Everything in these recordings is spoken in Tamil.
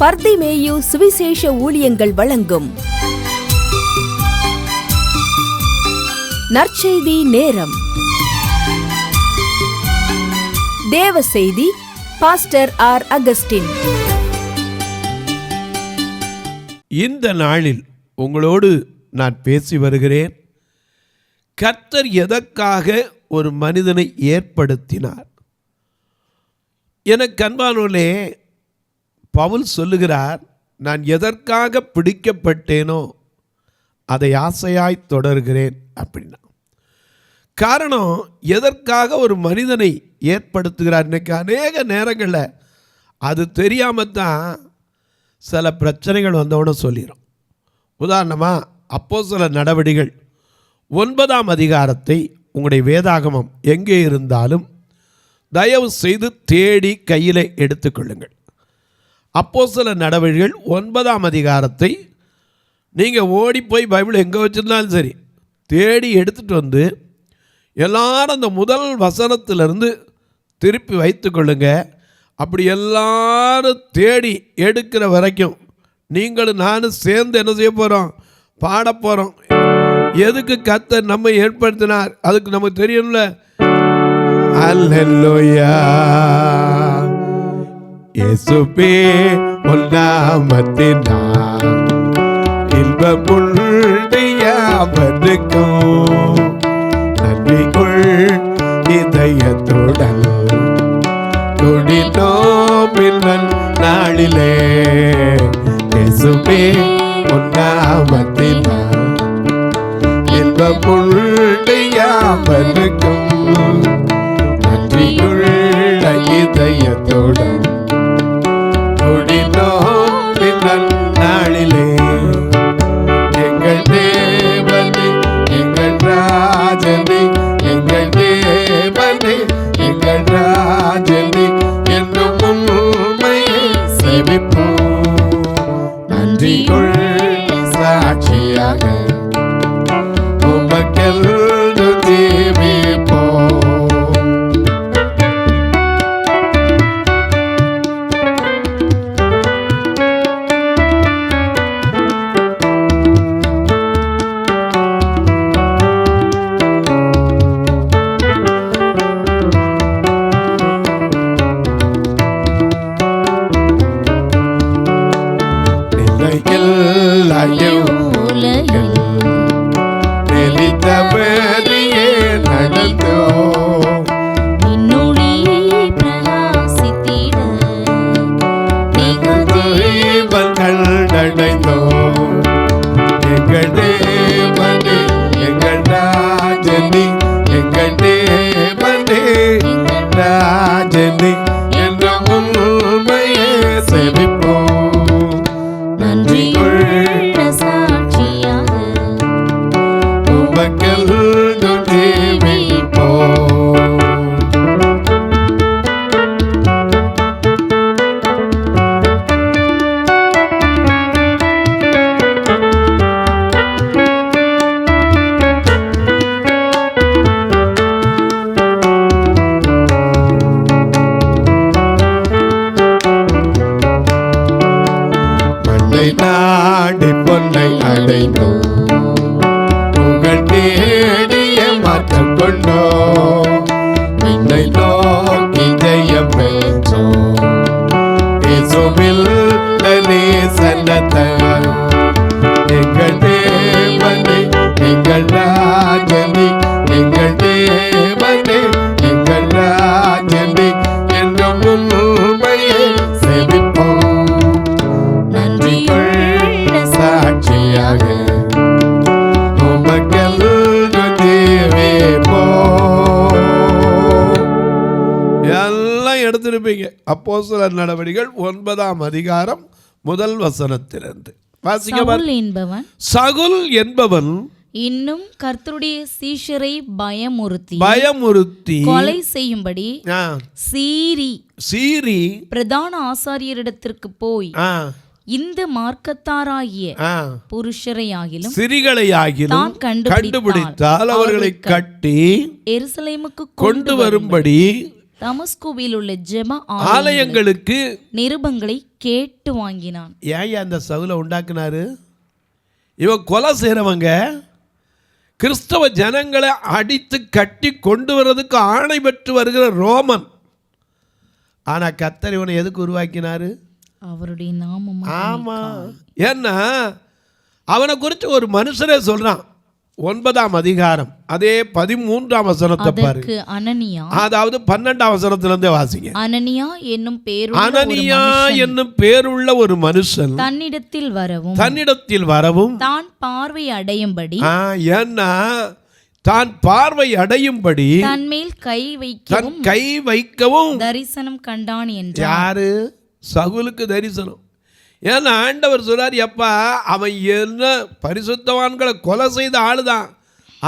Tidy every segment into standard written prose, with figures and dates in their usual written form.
பர்திமேயு சுவிசேஷ ஊழியங்கள் வழங்கும் நற்செய்தி நேரம். தேவ செய்தி பாஸ்டர் ஆர். அகஸ்டின். இந்த நாளில் உங்களோடு நான் பேசி வருகிறேன். கர்த்தர் எதற்காக ஒரு மனிதனை ஏற்படுத்தினார்? எனக்கு அன்பானோர்களே, பவுல் சொல்லுகிறார், நான் எதற்காக பிடிக்கப்பட்டேனோ அதை ஆசையாய் தொடர்கிறேன் அப்படின்னா. காரணம், எதற்காக ஒரு மனிதனை ஏற்படுத்துகிறார்? இன்னைக்கு அநேக நேரங்களில் அது தெரியாமல் தான் சில பிரச்சனைகள் வந்தவன சொல்லிடும். உதாரணமாக அப்போஸ்தலர் நடவடிக்கைகள் 9ஆம் அதிகாரத்தை உங்களுடைய வேதாகமம் எங்கே இருந்தாலும் தயவு செய்து தேடி கையில் எடுத்துக்கொள்ளுங்கள். அப்போஸ்தலர் நடவடிக்கைகள் 9ஆம் அதிகாரத்தை நீங்கள் ஓடி போய் பைபிள் எங்கே வச்சுருந்தாலும் சரி தேடி எடுத்துகிட்டு வந்து எல்லாரும் அந்த முதல் வசனத்திலிருந்து திருப்பி வைத்து கொள்ளுங்க. அப்படி எல்லாரும் தேடி எடுக்கிற வரைக்கும் நீங்களும் நானும் சேர்ந்து என்ன செய்ய போகிறோம்? பாட போகிறோம். எதுக்கு கர்த்தர் நம்ம ஏற்படுத்தினார் அதுக்கு நமக்கு தெரியும்ல. அல்லேலூயா, இயேசுவே உன் நாமத்தினால் இன்பமுள்ள யாவருக்கும் நன்றிக்குள் இதயத்துடன் துடித்தோம் இன்னும் நாளிலே. இயேசுவே உன் நாமத்தினால் இன்பமுள்ள யாவருக்கும் நன்றியுள்ள இதயத்துடன் துடித்தோம் இன்னும் நாளிலே. எங்கள் தேவனே, எங்கள் ராஜனே, எங்கள் தேவனே, எங்கள் ராஜனே என்னும் உண்மையை சேவிப்போம். நன்றியுள்ள சாட்சியாக உமக்கென்று ஜீவிப்போம். நாடி பொன்னை அடைந்தோ உங்கள் தேடிய மாற்றம் கொண்டோ என்னை நோக்கி ஜெயம் பெற்றோ இயேசுவில் சன்னத்தர். எங்கள் தேவனே, எங்கள் ராஜனே, எங்கள் தேவனே, எங்கள் ராஜனே என்னும் உண்மையை சேவிப்போம். நன்றியுள்ள சாட்சியாக உமக்கென்று ஜீவிப்போம். எல்லாம் எடுத்திருப்பீங்க. அப்போஸ்தலர் நடவடிக்கைகள் 9ஆம் அதிகாரம் முதல் வசனத்திலிருந்து வாசிக்க. சவுல் என்பவன் இன்னும் கர்த்தருடைய சீஷரை பயமுறுத்தி கொலை செய்யும்படி சீறி பிரதான ஆசாரியரிடத்திற்கு போய் இந்த மார்க்கத்தாராகிய புருஷரையாகிலும் சிறிகளையாகிலும் கண்டுபிடித்தால் அவர்களை கட்டி எருசலேமுக்கு கொண்டு வரும்படி தமஸ்குவில் உள்ள ஜெப ஆலயங்களுக்கு நிருபங்களை கேட்டு வாங்கினான். ஏன் அந்த சவுலை உண்டாக்குனாரு? இவன் கொலை செய்கிறவங்க கிறிஸ்தவ ஜனங்களை அடித்து கட்டி கொண்டு வர்றதுக்கு ஆணை பெற்று வருகிற ரோமன். ஆனால் கர்த்தர் இவனை எதுக்கு உருவாக்கினாரு? அவருடைய நாமம். ஆமா, ஏன்னா அவனை குறித்து ஒரு மனுஷனே சொல்றான். 9ஆம் அதிகாரம் அதே 13ஆம் வசனத்தை பாருங்க. அனனியா, அதாவது 12ஆம் வசனத்திலிருந்தே வாசிங்க. அனனியா என்னும் பேருள்ள ஒரு மனுஷன் தன்னிடத்தில் வரவும் தான் பார்வை அடையும்படி, ஏன்னா தான் பார்வை அடையும்படி தன்மேல் கை வைக்கவும் தரிசனம் கண்டான் என்றார். யாரு? சவுலுக்கு தரிசனம். ஏன்னா ஆண்டவர் சொல்றார், எப்பா அவன் என்ன பரிசுத்தவான்களை கொலை செய்த ஆளுதான்,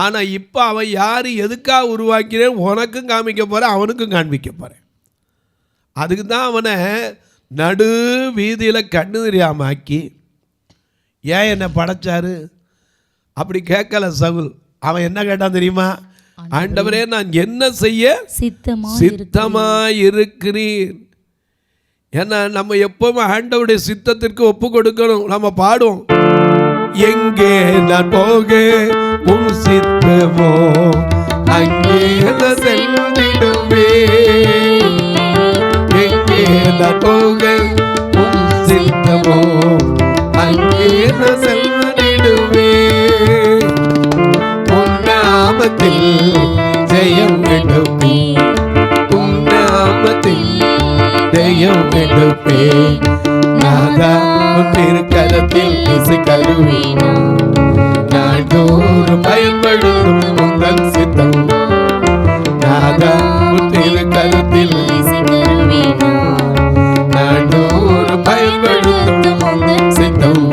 ஆனால் இப்போ அவன் யார் எதுக்காக உருவாக்கிறேன் உனக்கும் காமிக்க போகிறேன், அவனுக்கும் காண்பிக்க போகிறேன். அதுக்கு தான் அவனை நடு வீதியில் கண்ணு தெரியாமல் ஆக்கி ஏன் என்னை படைச்சாரு அப்படி கேட்கல சவுல். அவன் என்ன கேட்டான் தெரியுமா? ஆண்டவரே நான் என்ன செய்ய சித்தமாய் இருக்கிறேன். ஏன்னா நம்ம எப்பவுமே ஆண்டவருடைய சித்தத்திற்கு ஒப்பு கொடுக்கணும். நம்ம பாடுவோம், எங்கே நான் போக உன் சித்தமோ அங்கே சென்றிடுவே, எங்கே நான் போக உன் சித்தமோ அங்கே சென்றிடுவே, உன் நாமத்தில் ஜெயம் எடுப்பே, உன் நாமத்தில் ஜெயம் எடுப்பே, நாதா உன் திருக்கரத்தில் இசை கருவேனோ, நாள்தோறும் பயன்படுத்தும் உங்கள் சித்தம், நாதா உன் திருக்கரத்தில் இசை கருவேனோ, நாள்தோறும் பயன்படுத்தும் உங்கள் சித்தம்.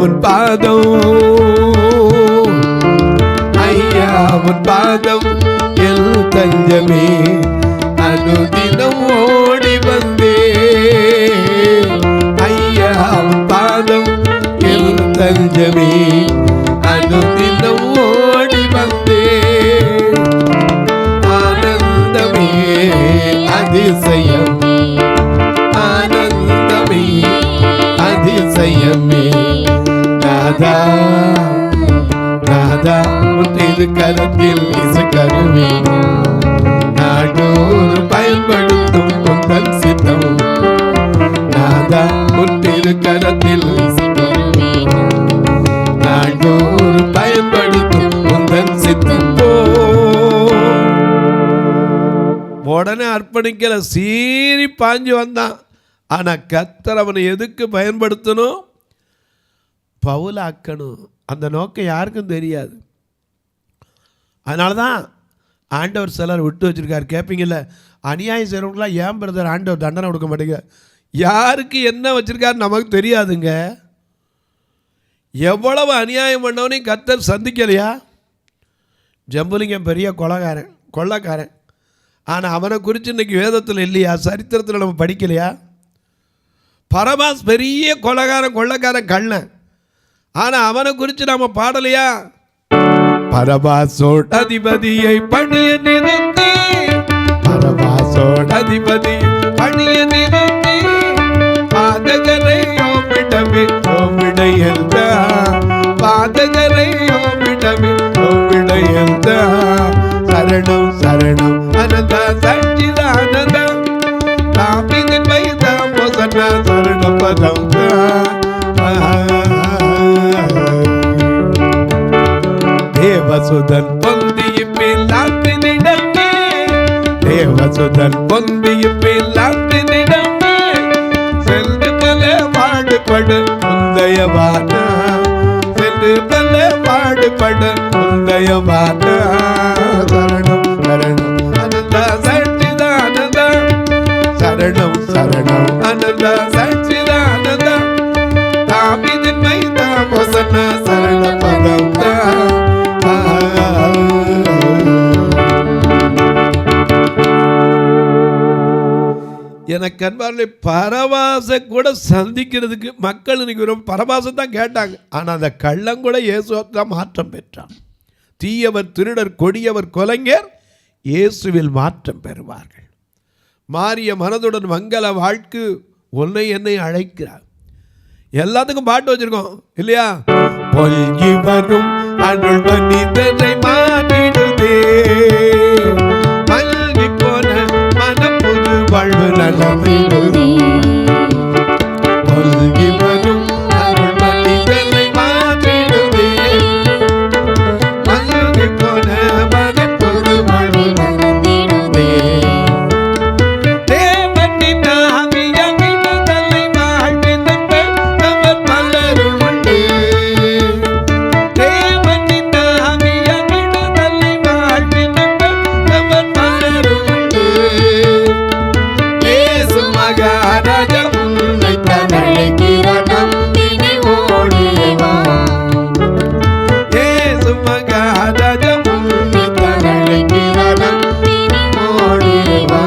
உன் பாதம், ஐயா உன் பாதம் எல் தஞ்சமே, அனுதினம் ஓடி வந்தே, ஐயா உன் பாதம் எல் தஞ்சமே, அனுதினம் ஓடி வந்தே, ஆனந்தமே அதிசயம், ஆனந்தமே அதிசயமே, நாதா நாதா உன் திருக்கரத்தில் இசை கருவேனோ, நாடோறும் பயன்படுத்தும் உங்கள் சித்தம், நாதா உன் திருக்கரத்தில் இசை கருவேனோ, நாடோறும் பயன்படுத்தும் உங்கள் சித்தம். உடனே அர்ப்பணிக்கல, சீறி பாஞ்சு வந்தான். ஆனால் கர்த்தர் அவனை எதுக்கு பயன்படுத்தணும்? பவுலாக்கணும். அந்த நோக்கம் யாருக்கும் தெரியாது. அதனால தான் ஆண்டவர் சிலர் விட்டு வச்சுருக்காரு. கேட்பீங்கல்ல, அநியாயம் செய்கிறவங்களாம் ஏன் பிரதர் ஆண்டவர் தண்டனை கொடுக்க மாட்டேங்க? யாருக்கு என்ன வச்சுருக்காரு நமக்கு தெரியாதுங்க. எவ்வளவு அநியாயம் பண்ணவனையும் கர்த்தர் சந்திக்கலையா? ஜம்புலிங்கம் பெரிய கொள்ளைக்காரன். ஆனால் அவனை குறித்து இன்றைக்கி வேதத்தில் இல்லையா? சரித்திரத்தில் நம்ம படிக்கலையா? பரபாஸ் பெரிய கொள்ளைக்காரன் கள்ளன். ஆனால் அவனை குறித்து நாம பாடலையா? பரபாசோட அதிபதியை பணிய நிறுத்தி, பரபாசோட அதிபதியை பணிய நிறுத்தி, பாதகரை ஓமிடமே ஓமிடையல்த, பாதகரை ஓமிடமே ஓமிடையல்த, சரணம் சரணம் அனந்த சச்சிதானந்த, தாமிதின் வைதா மோசன சரண பதம், தேவசுதன் பொந்தியும் பில்லாத்தினிடமே, தேவசுதன் பொந்தியும் பில்லாத்தினிடமே, சென்று பல பாடுபடு முந்தையவான, சென்று பல பாடுபடு முந்தையவான, சரணம் சரணம் அனந்த சச்சிதானந்த, சரணம் சரணம் அனந்த சச்சிதானந்த, தாமிதின் வைதா மோசன சரண பதம். எனக்கு அன்பார்களை பரபாச கூட சந்திக்கிறதுக்கு மக்கள் இன்னைக்கு ரொம்ப பரபாசம் தான் கேட்டாங்க. ஆனால் அந்த கள்ளம் கூட இயேசுதான் மாற்றம் பெற்றான். தீயவர், திருடர், கொடியவர், கொலைஞர் இயேசுவில் மாற்றம் பெறுவார்கள். மாறிய மனதுடன் மங்கள வாழ்க்கு உன்னை என்னை அழைக்கிறார். எல்லாத்துக்கும் பாட்டு வச்சிருக்கோம் இல்லையா? பொல்கி வரும் அருள் மனிதனை மாற்றிடுதே, மல்கி போன மனம் புது வாழ்வு நலவிடுதே. பொல்கி வரும் அருள் மனிதனை மாற்றிடுதே, மல்கி போன மனம் புது வாழ்வு நலவிடுதே. தேவனின் ஆவிய விடுதலை வாழ்வின் பெற்றவர் பலரும் உண்டு. தேவனின் ஆவிய விடுதலை வாழ்வின் பெற்றவர் பலரும் உண்டு. இயேசு மகாராஜா உன்னை தழைக்கிறார், நம்பினை ஓடியே வா. இயேசு மகாராஜா உன்னை தழைக்கிறார், நம்பினை ஓடியே வா.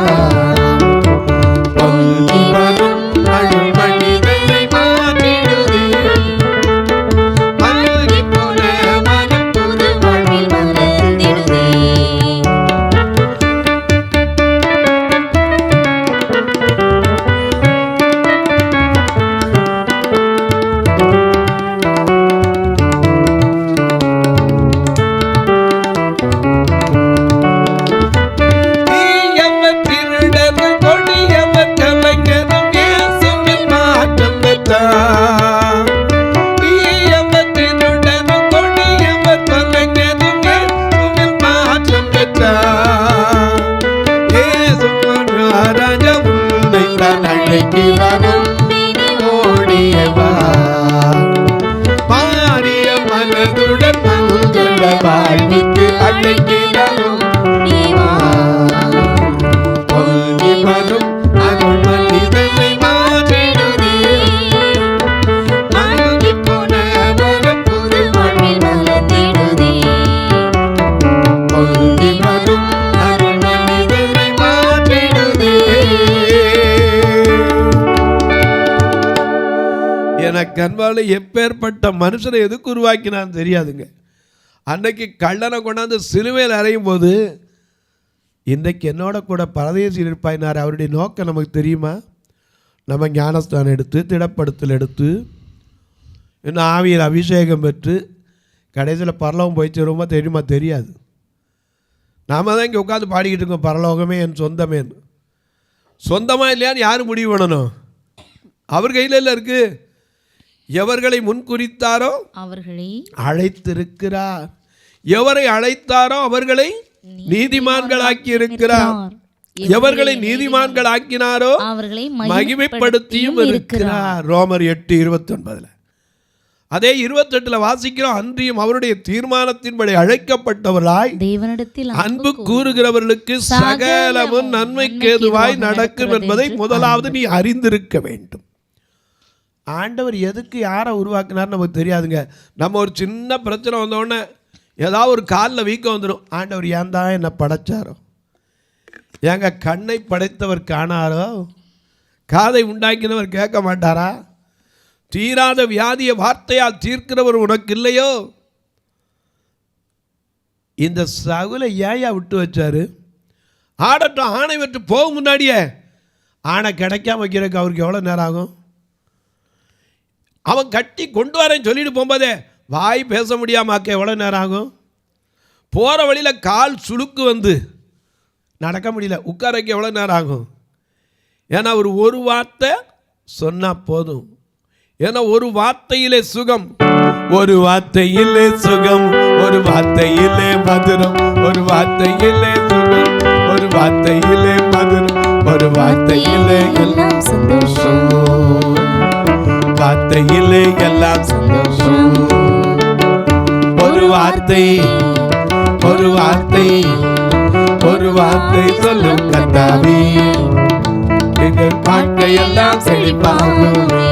பொங்கி வரும் அருள் மனிதனை மாற்றிடுதே, மல்கி போன மனம் புது வாழ்வில் மலர்ந்திடுதே. தீயவர், திருடர், கொடியவர், கலைஞரும் இயேசுவில் மாற்றம் பெற்றார். தீயவர், திருடர், கொடியவர், கலைஞரும் இயேசுவில் மாற்றம் பெற்றார். இயேசு மகாராஜா உன்னை தான் அழைக்கிறார், நம்பினை ஓடியே வா. மாறிய மனதுடன் மங்கள வாழ்வுக்கு அழைக்கிறார், ஓடியே வா. பொங்கி வரும் அருள் மனிதனை மாற்றிடுதே, மல்கி போன மனம் புது வாழ்வில் மலர்ந்திடுதே. பொங்கி வரும் அருள் மனிதனை மாற்றிடுதே. எனக்கு அன்பால எப்பேற்பட்ட மனுஷனை எதுக்கு உருவாக்கினான்னு தெரியாதுங்க. அன்னைக்கு கள்ளனை கொண்டாந்து சிலுவையில் அறையும் போது இன்றைக்கு என்னோட கூட பரதேசியில் இருப்பாயினார். அவருடைய நோக்கம் நமக்கு தெரியுமா? நம்ம ஞானஸ்தானம் எடுத்து, திடப்படுத்தல் எடுத்து, இன்னும் ஆவியில் அபிஷேகம் பெற்று கடைசியில் பரலோகம் போய் சேருமா தெரியுமா? தெரியாது. நாம தான் இங்கே உட்காந்து பாடிக்கிட்டு இருக்கோம், பரலோகமே என் சொந்தமேன்னு. சொந்தமாக இல்லையான்னு யார் முடிவு பண்ணணும்? அவர் கையில் இல்லை இருக்குது. எவர்களை முன்குறித்தாரோ அவர்களை அழைத்திருக்கிறார். எவரை அழைத்தாரோ அவர்களை நீதிமான்களாக்கி இருக்கிறார். எவர்களை நீதிமான்கள் ஆக்கினாரோ அவர்களை மகிமைப்படுத்தியும் இருக்கிறார். ரோமர் 8:29. அதே 28 வாசிக்கிறோம். அன்றியும் அவருடைய தீர்மானத்தின்படி அழைக்கப்பட்டவர்களாய் தேவனிடத்தில் அன்பு கூறுகிறவர்களுக்கு சகலமும் நன்மைக்கு ஏதுவாய் நடக்கும் என்பதை முதலாவது நீ அறிந்திருக்க வேண்டும். ஆண்டவர் எதுக்கு யாரை உருவாக்கினார்னு நமக்கு தெரியாதுங்க. நம்ம ஒரு சின்ன பிரச்சனை வந்தோடனே ஏதாவது ஒரு காலில் வீக்கம் வந்துடும். ஆண்டவர் ஏன் தான் என்னை படைச்சாரோ? ஏங்க கண்ணை படைத்தவர் காணாரோ? காதை உண்டாக்கினவர் கேட்க மாட்டாரா? தீராத வியாதியை வார்த்தையால் தீர்க்கிறவர் உனக்கு இல்லையோ? இந்த சகுலை ஏயா விட்டு வச்சாரு? ஆடட்டும், ஆணை விட்டு போக முன்னாடியே ஆணை கிடைக்காம வைக்கிறதுக்கு அவருக்கு எவ்வளோ நேரம் ஆகும்? அவன் கட்டி கொண்டு வரேன்னு சொல்லிட்டு போகும்போதே வாய் பேச முடியாமாக்க எவ்வளோ நேரம் ஆகும்? போகிற வழியில் கால் சுளுக்கு வந்து நடக்க முடியல, உட்கார வைக்க எவ்வளோ நேரம் ஆகும்? ஏன்னா ஒரு வார்த்தை சொன்னால் போதும். ஏன்னா ஒரு வார்த்தையிலே சுகம், ஒரு வார்த்தையிலே சுகம், ஒரு வார்த்தையிலே மதுரம், ஒரு வார்த்தையிலே சுகம், ஒரு வார்த்தையிலே மதுரம், ஒரு வார்த்தையிலே எல்லாம் சந்தோஷம், வார்த்தையிலே எல்லாம் சந்தோஷம். ஒரு வார்த்தை, ஒரு வார்த்தை, ஒரு வார்த்தை சொல்லும் கர்த்தாவே, எங்கள் வாழ்க்கையெல்லாம் செழிப்பாகுமே.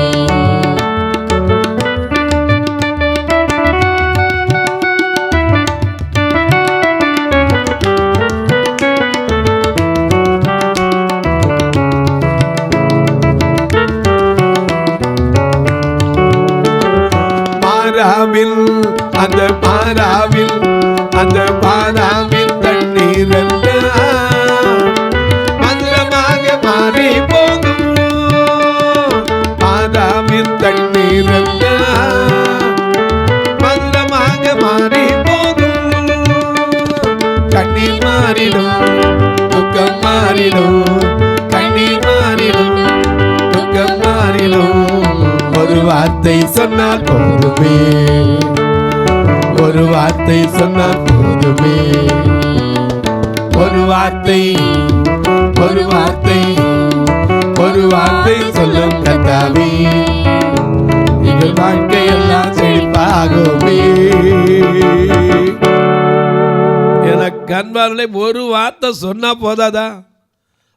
சொன்னால் போதுமே, ஒரு வார்த்தை சொன்னால் போதுமே, ஒரு வார்த்தை, ஒரு வார்த்தை, ஒரு வார்த்தை சொல்லும் கர்த்தாவே, எங்கள் வாழ்க்கை எல்லாம் செழிப்பாகுமே. எனக்கு அன்பார்களே, ஒரு வார்த்தை சொன்னா போதாதா?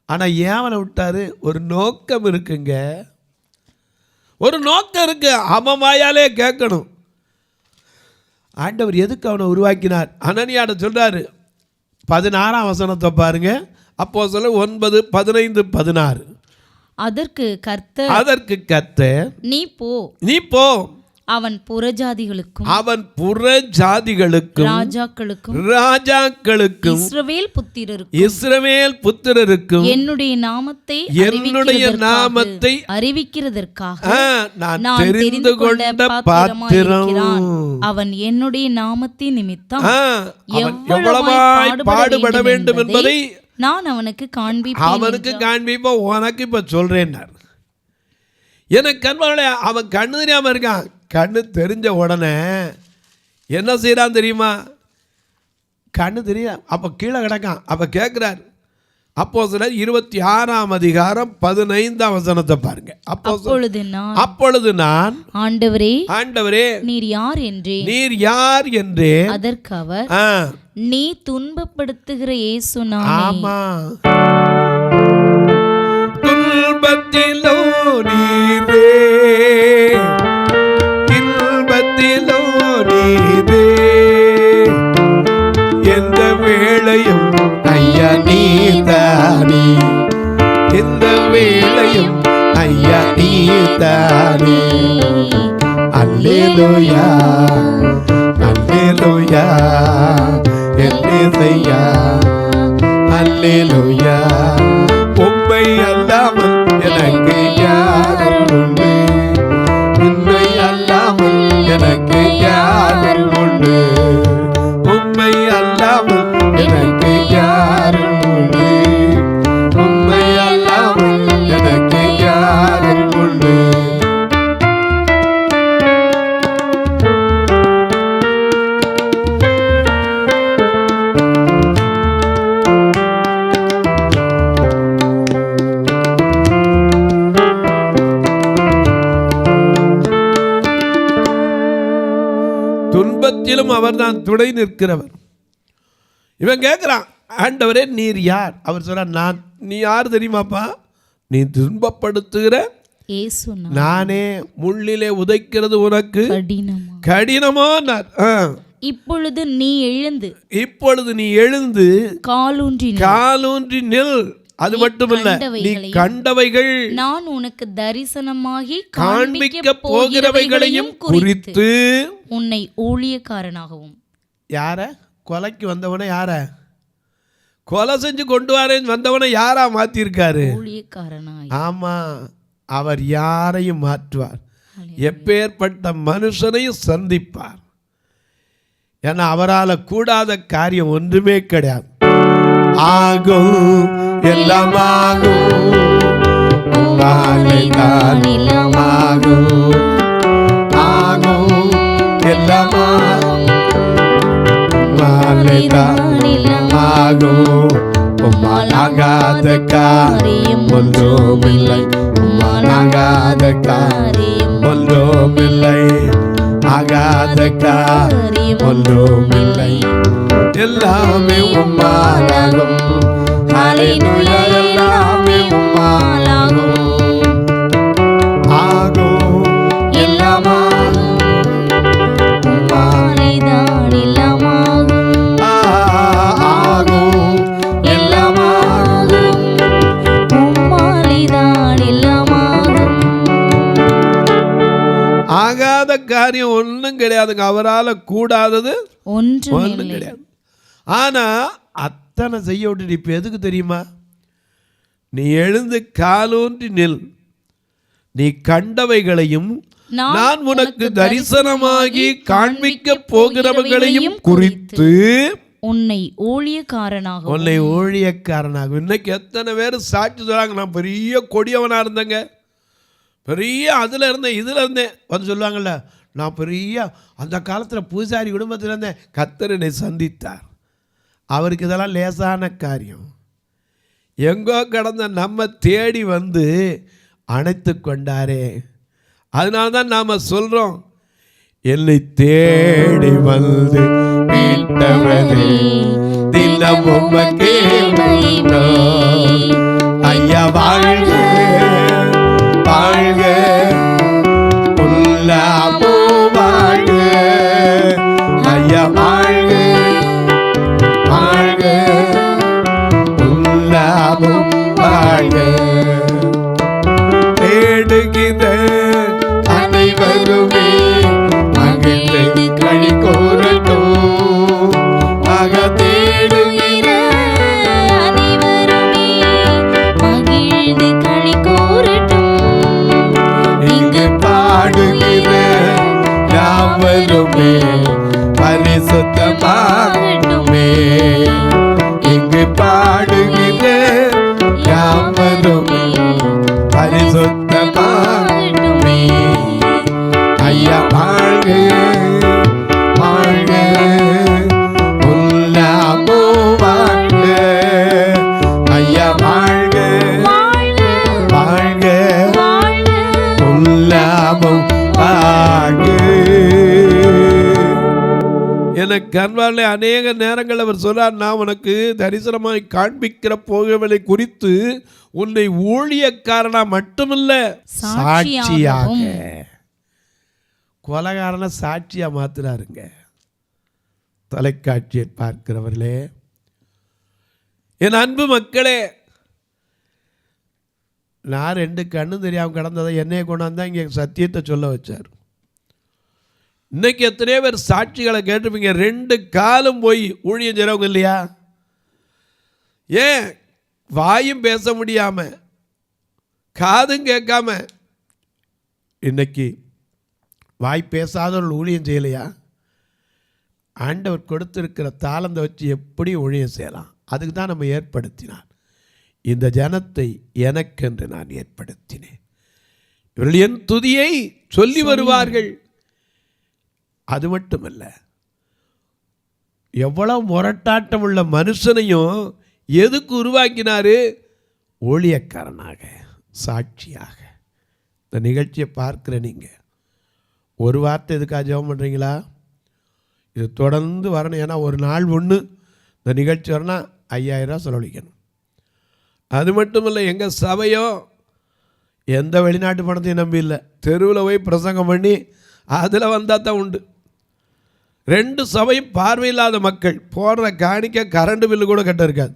ஆனா ஏன் அவனை விட்டாரு? ஒரு நோக்கம் இருக்குங்க, ஒரு நோக்கம் இருக்கு. அவன் வாயாலே கேட்கணும். ஆண்டவர் எதுக்கு அவனை உருவாக்கினார்? அனனியாட சொல்றாரு. 16ஆம் வசனத்தை பாருங்க. அப்போஸ்தலர் 9:15-16. அதற்கு கர்த்தர், நீ போ, அவன் புறஜாதிகளுக்கும் ராஜாக்களுக்கும் இஸ்ரவேல் புத்திரருக்கும் என்னுடைய நாமத்தை அறிவிக்கிறதற்காக நான் தெரிந்து கொண்ட பாத்திரம். அவன் என்னுடைய நாமத்தின் நிமித்தம் எவ்வளவாய் பாடுபட வேண்டும் என்பதை நான் அவனுக்கு காண்பிப்பேன். உனக்கு இப்ப சொல்றேன். எனக்கு அன்பார்களே, அவன் கண்ணு தெரியாம இருக்கான். கண்ணு தெரிஞ்ச உடனே என்ன செய்யறான் தெரியுமா? கண்ணு தெரியும், அப்ப கீழே கிடக்கான். அப்ப கேட்கிறார். அப்போஸ்தலர் 26ஆம் அதிகாரம் 15ஆம் வசனத்தை பாருங்க. அப்பொழுது நான், ஆண்டவரே நீர் யார் என்றே. அதற்கு அவர், நீ துன்பப்படுத்துகிற இயேசு நானே. ஆமா, துன்பத்திலோ நீரே, இன்பத்திலோ நீரே, எந்த வேளையும் ஐயா நீதானே, எந்த வேளையும் ஐயா நீதானே. அல்லேலூயா, அல்லேலூயா, அல்லேலூயா, அல்லேலூயா. உம்மை அல்லாமல் எனக்கு யாரும் உண்டு, உம்மை அல்லாமல் எனக்கு யாரும் உண்டு, உம்மை அல்லாமல் எனக்கு யாரும் உண்டு, உம்மை அல்லாமல் எனக்கு யாரும் உண்டு. துன்பத்திலும் அவர் தான் துணை நிற்கிறவர். இவன் கேட்கிறான், ஆண்டவரே நீர் யார்? அவர் சொல்றார், நீ யார் தெரியுமாப்பா? நீ துன்பப்படுத்துகிற நானே. முள்ளிலே உதைக்கிறது உனக்கு கடினமோ? இப்பொழுது நீ எழுந்து காலூன்றி நில். அது மட்டுமல்ல, நீ கண்டவைகள் நான் உனக்கு தரிசனமாகி காண்பிக்க போகிறவைகளையும் குறித்து உன்னை ஊழியக்காரனாகவும். யார கொலைக்கு வந்தவனை, யார கொலை செஞ்சு கொண்டு வரேன்னு வந்தவனை யாரா மாத்திருக்காரு? ஊழியக்காரனாய். ஆமா, அவர் யாரையும் மாற்றுவார். எப்பேற்பட்ட மனுஷனையும் சந்திப்பார். ஏன்னா அவரால் கூடாத காரியம் ஒன்றுமே கிடையாது. ஆகும், எல்லாம் ஆகும், ஆகும், ஆகும், எல்லாம் ஆகும். உம்மால் ஆகாத காரியம் ஒன்றுமில்லை, உம்மால் ஆகாத காரியம் ஒன்றுமில்லை, ஆகாத காரியம் ஒன்றுமில்லை. எல்லாமே உம்மாலாகும். ஹல்லேலூயா, எல்லாமே உம்மாலாகும். ஆகும், எல்லாம் ஆகும், உம்மாலே தான் எல்லாம் ஆகும். ஆகும், எல்லாம் ஆகும், உம்மாலே தான் எல்லாம் ஆகும். ஆகாத காரியம் ஒன்றும் கிடையாதுங்க. அவரால் கூடாதது ஒன்றும் கிடையாது. ஆனா அத்தனை செய்ய விட்டுட்டு இப்ப எதுக்கு தெரியுமா? நீ எழுந்து காலூன்றி நில், நீ கண்டவைகளையும் நான் உனக்கு தரிசனமாகி காண்பிக்க போகிறவர்களையும் குறித்து உன்னை ஊழியக்காரனாக. இன்னைக்கு எத்தனை பேர் சாட்சி சொல்றாங்க, நான் பெரிய கொடியவனா இருந்தேங்க, பெரிய அதில் இருந்தேன் இதில் இருந்தேன் வந்து சொல்லுவாங்கள்ல, நான் பெரிய அந்த காலத்தில் பூசாரி குடும்பத்தில் இருந்தேன், கர்த்தர் என்னை சந்தித்தார். அவருக்கு இதெல்லாம் லேசான காரியம். எங்கோ கடந்த நம்ம தேடி வந்து அணைத்து கொண்டாரே. அதனால தான் நாம் சொல்கிறோம், என்னை தேடி வந்து மீட்டவரே தினமும் உமக்கே மகிமை. ஐயா வாழ்க வாழ்க உள்ளாமோ வாழ்க. ஐயா வாழ்க வாழ்க உள்ளாமோ வாழ்க. தேடுகிற அனைவருமே மகிழ்ந்து களி கூறட்டும். ஆக தேடுகிற அனைவருமே மகிழ்ந்து களி கூறட்டும். இங்கு பாடுகிற யாவருமே பரிசுத்தமாகட்டுமே. இங்கு பாடுகிற யாவருமே பரிசுத்தமாகட்டுமே. ஐயா வாழ்க வாழ்க உள்ளாமோ வாழ்க. ஐயா வாழ்க வாழ்க உள்ளாமோ வாழ்க. எனக்கு அன்பாலே அநேக நேரங்கள் அவர் சொல்றார், நான் உனக்கு தரிசனமாய் காண்பிக்கிற போகவலை குறித்து உன்னை ஊழியக்காரனா மட்டுமில்ல சாட்சியாக. கொலைகாரனை சாட்சியா மாத்துறாருங்க. தொலைக்காட்சியை பார்க்கிறவர்களே, என் அன்பு மக்களே, நான் 2 கண்ணும் தெரியாமல் கிடந்ததை என்னையை கொண்டாந்து இங்கே சத்தியத்தை சொல்ல வச்சார். இன்னைக்கு எத்தனையோ பேர் சாட்சிகளை கேட்டிருப்பீங்க. 2 காலும் போய் ஊழியம் செய்கிறவங்க இல்லையா? ஏன் வாயும் பேச முடியாம காதும் கேட்காம இன்னைக்கு வாய் பேசாதவர்கள் ஊழியம் செய்யலையா? ஆண்டவர் கொடுத்திருக்கிற தாளந்தை வச்சு எப்படி ஊழியம் செய்யலாம்? அதுக்கு தான் நம்ம ஏற்படுத்தினார். இந்த ஜனத்தை எனக்கென்று நான் ஏற்படுத்தினேன், இவர்கள் என் துதியை சொல்லி வருவார்கள். அது மட்டுமல்ல, எவ்வளவு முரட்டாட்டம் உள்ள மனுஷனையும் எதுக்கு உருவாக்கினாரு? ஊழியக்காரனாக, சாட்சியாக. இந்த நிகழ்ச்சியை பார்க்குற நீங்கள் ஒரு வார்த்தை எதுக்காக ஜெபம் பண்ணுறீங்களா? இது தொடர்ந்து வரணும். ஏன்னா ஒரு நாள் ஒன்று இந்த நிகழ்ச்சி வரணும்னா 5000 ரூபா செலவழிக்கணும். அது மட்டும் இல்லை, எங்கள் சபையோ எந்த வெளிநாட்டு பணத்தையும் நம்பி இல்லை. தெருவில் போய் பிரசங்கம் பண்ணி அதில் வந்தால் தான் உண்டு. 2 சபையும் பார்வையில்லாத மக்கள் போடுற காணிக்க கரண்ட் பில்லு கூட கட்ட இருக்காது.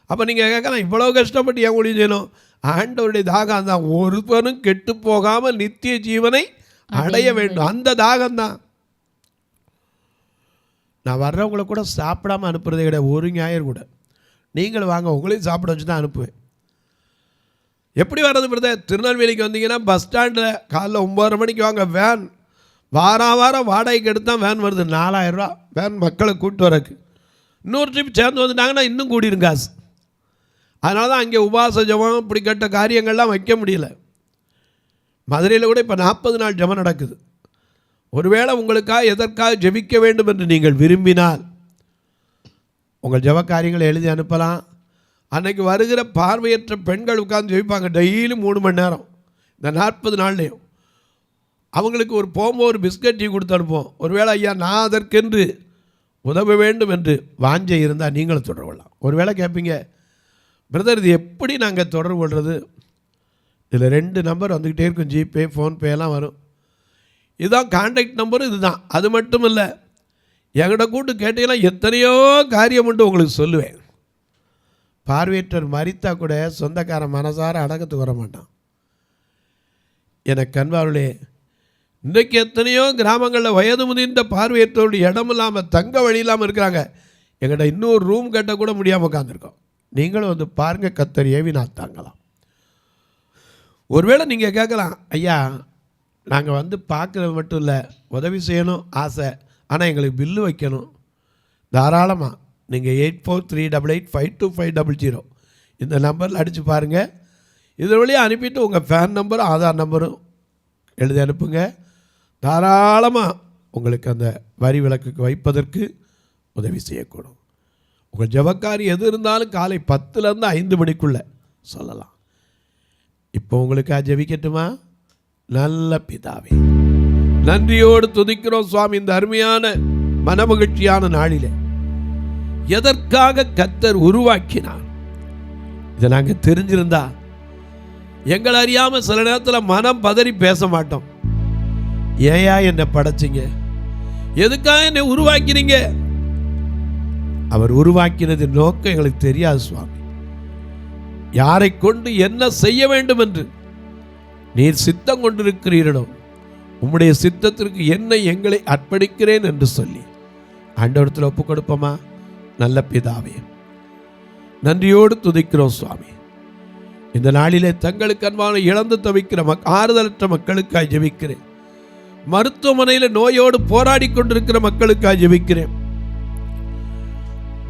அப்போ நீங்கள் கேட்கலாம், இவ்வளோ கஷ்டப்பட்டு ஏன் ஊழியம் செய்யணும்? ஆண்டவருடைய தாகம் தான், ஒருவனும் கெட்டு போகாமல் நித்திய ஜீவனை அடைய வேண்டும். அந்த தாகம்தான். நான் வர்றவங்கள கூட சாப்பிடாமல் அனுப்புறதே கிடையாது. ஒரு ஞாயிறு கூட நீங்கள் வாங்க, உங்களையும் சாப்பிட வச்சு தான் அனுப்புவேன். எப்படி வர்றது பிரதர்? திருநெல்வேலிக்கு வந்தீங்கன்னா பஸ் ஸ்டாண்டில் காலைல 9:30 மணிக்கு வாங்க. வேன் வாரம் வாடகைக்கு எடுத்தால் வேன் வருது 4000 ரூபா. வேன் மக்களை கூப்பிட்டு வரக்கு. இன்னொரு ட்ரிப் சேர்ந்து வந்துட்டாங்கன்னா இன்னும் கூடிரும் காசு. அதனால தான் அங்கே உபவாச ஜபம் இப்படிப்பட்ட காரியங்கள்லாம் வைக்க முடியல. மதுரையில் கூட இப்போ 40 நாள் ஜபம் நடக்குது. ஒருவேளை உங்களுக்காக எதற்காக ஜெபிக்க வேண்டும் என்று நீங்கள் விரும்பினால் உங்கள் ஜப காரியங்களை எழுதி அனுப்பலாம். அன்றைக்கி வருகிற பார்வையற்ற பெண்கள் உட்கார்ந்து ஜெபிப்பாங்க டெய்லி 3 மணி நேரம். இந்த 40 நாள்லேயும் அவங்களுக்கு போகும்போது ஒரு பிஸ்கட் டீ கொடுத்து அனுப்புவோம். ஒருவேளை ஐயா நான் அதற்கென்று உதவ வேண்டும் என்று வாஞ்சை இருந்தால் நீங்களும் தொடர்பு கொள்ளலாம். ஒருவேளை கேட்பீங்க, பிரதர் இது எப்படி நாங்கள் தொடர்பு கொள்வது? இதில் 2 நம்பர் வந்துக்கிட்டே இருக்கும், ஜிபே ஃபோன்பே எல்லாம் வரும். இதுதான் கான்டாக்ட் நம்பரும் இதுதான். அது மட்டும் இல்லை, என்கிட்ட கூட்டு கேட்டீங்கன்னா எத்தனையோ காரியம் உண்டு உங்களுக்கு சொல்லுவேன். பார்வையற்றர் மரித்தா கூட சொந்தக்காரன் மனசார அடக்கத்துக்கு வர மாட்டான். எனக்கு அன்பார்களே, இன்றைக்கு எத்தனையோ கிராமங்களில் வயது முதிர்ந்த பார்வையற்றோருடைய இடம் இல்லாமல் தங்க வழி இல்லாமல் இருக்கிறாங்க. எங்கிட்ட இன்னொரு ரூம் கட்ட கூட முடியாமல் உட்காந்துருக்கோம். நீங்களும் வந்து பாருங்கள், கர்த்தர் ஏவினால் தாங்கலாம். ஒருவேளை நீங்கள் கேட்கலாம், ஐயா நாங்கள் வந்து பார்க்குறது மட்டும் இல்லை, உதவி செய்யணும் ஆசை, ஆனால் எங்களுக்கு பில்லு வைக்கணும். தாராளமாக நீங்கள் 8438852500 இந்த நம்பரில் அடித்து பாருங்கள். இதில் வழியாக அனுப்பிட்டு உங்கள் ஃபேன் நம்பரும் ஆதார் நம்பரும் எழுதி அனுப்புங்க. தாராளமாக உங்களுக்கு அந்த வரி விலக்குக்கு வைப்பதற்கு உதவி செய்யக்கூடும். உங்கள் ஜெபக்காரி எது இருந்தாலும் காலை 10லேருந்து 5 மணிக்குள்ளே சொல்லலாம். இப்போ உங்களுக்கு ஜெபிக்கட்டுமா? நல்ல பிதாவே, நன்றியோடு துதிக்கிறோம் சுவாமி. இந்த அருமையான மனமகிழ்ச்சியான நாளிலே எதற்காக கர்த்தர் உருவாக்கினார் இதை நாங்கள் தெரிஞ்சிருந்தா எங்களை அறியாமல் சில நேரத்தில் மனம் பதறி பேச மாட்டோம். ஏயா என்னை படைச்சிங்க, எதுக்காக என்னை உருவாக்கினீங்க? அவர் உருவாக்கினது நோக்கம் எங்களுக்கு தெரியாது சுவாமி. யாரை கொண்டு என்ன செய்ய வேண்டும் என்று நீர் சித்தம் கொண்டிருக்கிறீர்களோ உம்முடைய சித்தத்திற்கு என்னை எங்களை அர்ப்பணிக்கிறேன் என்று சொல்லி ஆண்டவரத்தில் ஒப்பு கொடுப்போமா? நல்ல பிதாவே, நன்றியோடு துதிக்கிறோம் சுவாமி. இந்த நாளிலே தங்களுக்கு அன்பான இழந்து தவிக்கிற ஆறுதலற்ற மக்களுக்காய் ஜெபிக்கிறேன். மருத்துவமனையில் நோயோடு போராடி கொண்டிருக்கிற மக்களுக்காய் ஜெபிக்கிறேன்.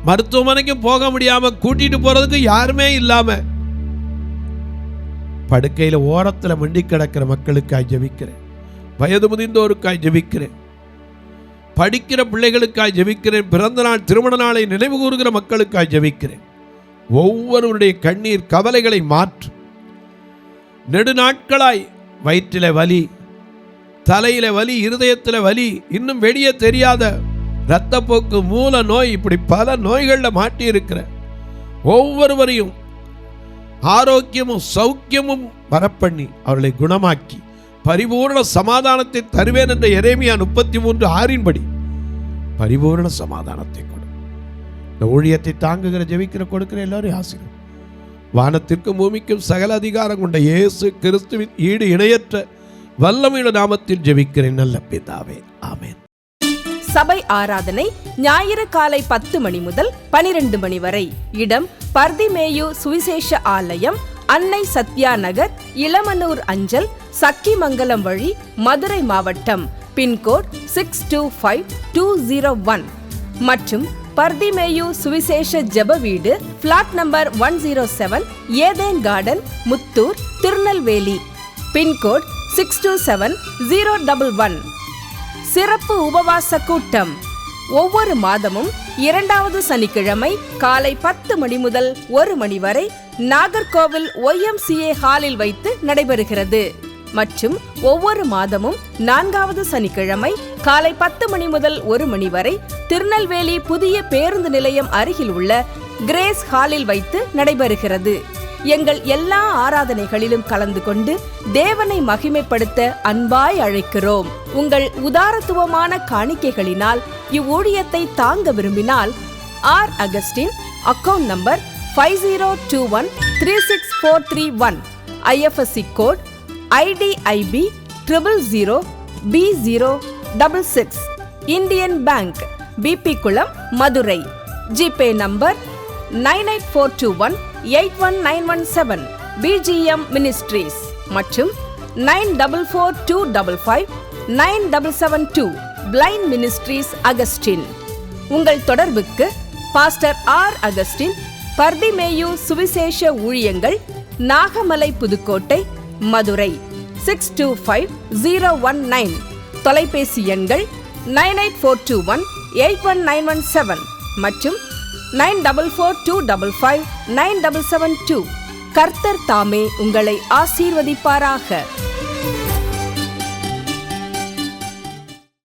மருத்துவமனைக்கு போக முடியாம கூட்டிட்டு போறதுக்கு யாருமே இல்லாம படுக்கையில் ஓரத்தில் மண்டி கிடக்கிற மக்களுக்காய் ஜெபிக்கிறேன். வயது முதிர்ந்தோருக்காய் ஜெபிக்கிறேன். படிக்கிற பிள்ளைகளுக்காய் ஜெபிக்கிறேன். பிறந்த நாள் திருமண நாளை நினைவு கூறுகிற மக்களுக்காய் ஜெபிக்கிறேன். ஒவ்வொருவருடைய கண்ணீர் கவலைகளை மாற்று. நெடுநாட்களாய் வயிற்றில வலி, தலையில வலி, இருதயத்தில் வலி, இன்னும் வெளியே தெரியாத இரத்தப்போக்கு, மூல நோய், இப்படி பல நோய்களில் மாட்டி இருக்கிற ஒவ்வொருவரையும் ஆரோக்கியமும் சௌக்கியமும் வரப்பண்ணி அவர்களை குணமாக்கி பரிபூர்ண சமாதானத்தை தருவேன் என்ற எரேமியா 33:6 படி பரிபூர்ண சமாதானத்தை கொடு. இந்த ஊழியத்தை தாங்குகிற ஜெபிக்கிற கொடுக்கிற எல்லாரும் ஆசீர்வதியும். வானத்திற்கும் பூமிக்கும் சகல அதிகாரம் கொண்ட இயேசு கிறிஸ்துவின் ஈடு இணையற்ற வல்லமையுள்ள நாமத்தில் ஜெபிக்கிறேன் நல்ல பிதாவே, ஆமென். சபை ஆராதனை ஞாயிறு காலை 10 மணி முதல் 12 மணி வரை. இடம் பர்திமேயு சுவிசேஷ ஆலயம், அன்னை சத்யா நகர், இளமனூர் அஞ்சல், சக்கிமங்கலம் வழி, மதுரை மாவட்டம். பின்கோட் 625201 மற்றும் பர்திமேயு சுவிசேஷ ஜெப வீடு, flat number 107, Eden garden, Muthur, Tirunelveli. Pincode 627011. சிறப்பு உபவாச கூட்டம் ஒவ்வொரு மாதமும் 2வது சனிக்கிழமை காலை 10 மணி முதல் 1 மணி வரை நாகர்கோவில் YMCA ஹாலில் வைத்து நடைபெறுகிறது. மற்றும் ஒவ்வொரு மாதமும் 4வது சனிக்கிழமை காலை 10 மணி முதல் 1 மணி வரை திருநெல்வேலி புதிய பேருந்து நிலையம் அருகில் உள்ள கிரேஸ் ஹாலில் வைத்து நடைபெறுகிறது. எங்கள் எல்லா ஆராதனைகளிலும் கலந்து கொண்டு தேவனை மகிமைப்படுத்த அன்பாய் அழைக்கிறோம். உங்கள் உதாரத்துவமான காணிக்கைகளினால் இவ்வூழியத்தை தாங்க விரும்பினால் R Augustine, account number 5021364331, IFSC code IDIB 000B066, Indian bank, BP Kulam, Madurai. GPay number 9842181917, BGM ministries மற்றும் 9442559772, பிளைண்ட் மினிஸ்ட்ரீஸ் அகஸ்டின். உங்கள் தொடர்புக்கு பாஸ்டர் ஆர் அகஸ்டின், பர்திமேயு சுவிசேஷ ஊழியங்கள், நாகமலை, புதுக்கோட்டை, மதுரை 625019. தொலைபேசி எண்கள் 9842181917 மற்றும் 9442559772. கர்த்தர் தாமே உங்களை ஆசீர்வதிப்பாராக.